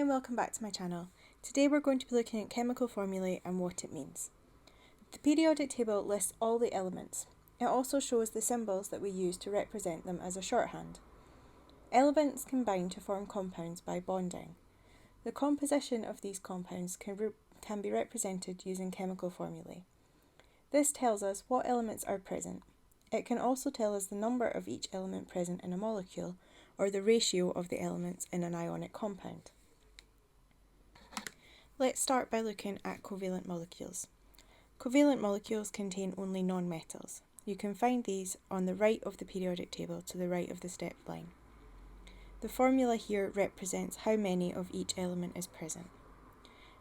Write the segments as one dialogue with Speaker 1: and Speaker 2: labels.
Speaker 1: and welcome back to my channel. Today we're going to be looking at chemical formulae and what it means. The periodic table lists all the elements. It also shows the symbols that we use to represent them as a shorthand. Elements combine to form compounds by bonding. The composition of these compounds can be represented using chemical formulae. This tells us what elements are present. It can also tell us the number of each element present in a molecule, or the ratio of the elements in an ionic compound. Let's start by looking at covalent molecules. Covalent molecules contain only nonmetals. You can find these on the right of the periodic table to the right of the step line. The formula here represents how many of each element is present.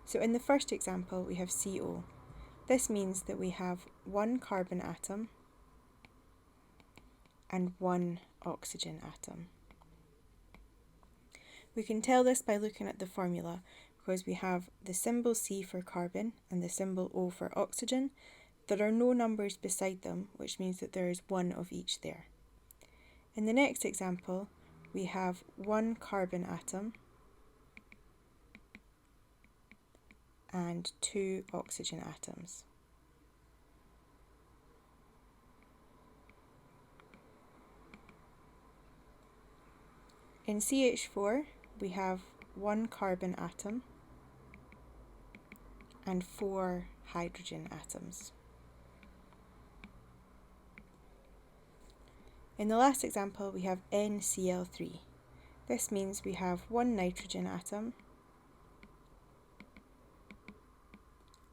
Speaker 1: So in the first example we have CO. This means that we have one carbon atom and one oxygen atom. We can tell this by looking at the formula because we have the symbol C for carbon and the symbol O for oxygen. There are no numbers beside them, which means that there is one of each there. In the next example, we have one carbon atom and two oxygen atoms. In CH4, we have one carbon atom and four hydrogen atoms. In the last example, we have NCl3. This means we have one nitrogen atom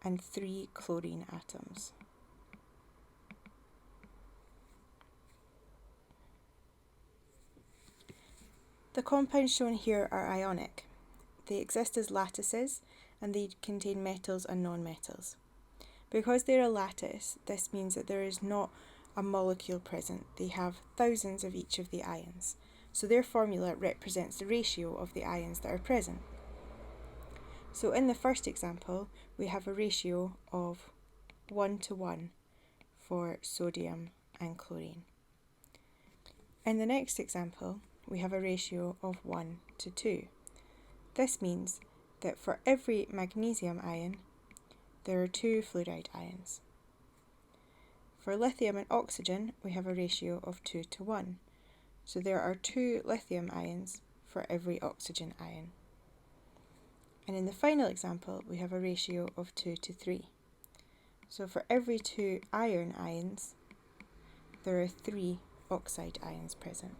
Speaker 1: and three chlorine atoms. The compounds shown here are ionic. They exist as lattices and they contain metals and non-metals. Because they're a lattice, this means that there is not a molecule present. They have thousands of each of the ions. So their formula represents the ratio of the ions that are present. So in the first example, we have a ratio of 1:1 for sodium and chlorine. In the next example, we have a ratio of 1:2. This means that for every magnesium ion, there are two fluoride ions. For lithium and oxygen, we have a ratio of 2:1. So there are two lithium ions for every oxygen ion. And in the final example, we have a ratio of 2:3. So for every two iron ions, there are three oxide ions present.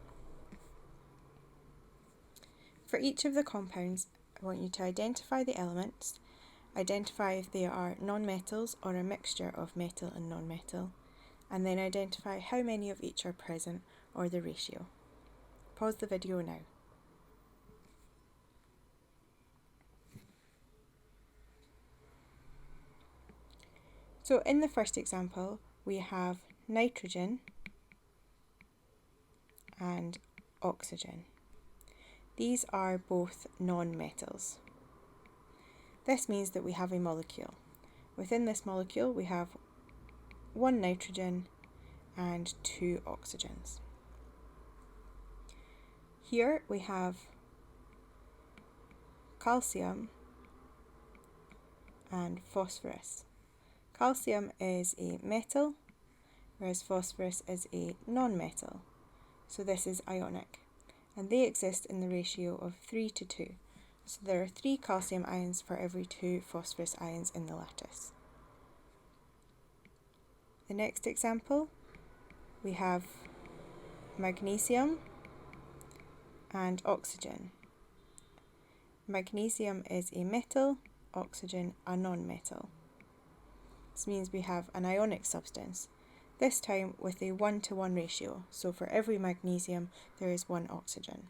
Speaker 1: For each of the compounds, I want you to identify the elements, identify if they are nonmetals or a mixture of metal and nonmetal, and then identify how many of each are present or the ratio. Pause the video now. So in the first example, we have nitrogen and oxygen. These are both non-metals. This means that we have a molecule. Within this molecule, we have one nitrogen and two oxygens. Here we have calcium and phosphorus. Calcium is a metal, whereas phosphorus is a non-metal. So this is ionic, and they exist in the ratio of 3:2. So there are 3 calcium ions for every 2 phosphorus ions in the lattice. The next example, we have magnesium and oxygen. Magnesium is a metal, oxygen a non-metal. This means we have an ionic substance, this time with a 1:1 ratio, so for every magnesium there is one oxygen.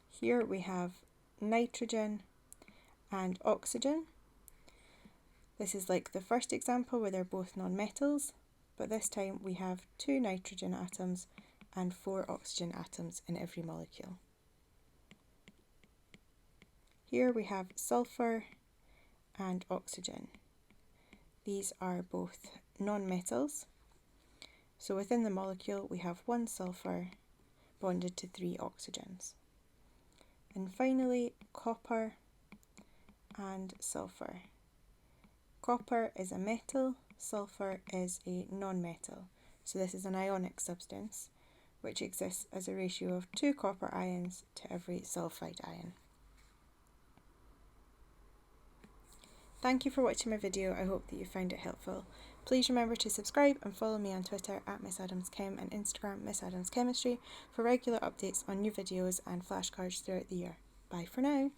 Speaker 1: Here we have nitrogen and oxygen. This is like the first example where they're both non-metals, but this time we have 2 nitrogen atoms and 4 oxygen atoms in every molecule. Here we have sulfur and oxygen. These are both non-metals. So within the molecule we have 1 sulfur bonded to 3 oxygens. And finally, copper and sulfur. Copper is a metal, sulfur is a non-metal. So this is an ionic substance, which exists as a ratio of 2 copper ions to every sulfide ion. Thank you for watching my video. I hope that you found it helpful. Please remember to subscribe and follow me on Twitter at MissAdamsChem and Instagram MissAdamsChemistry for regular updates on new videos and flashcards throughout the year. Bye for now.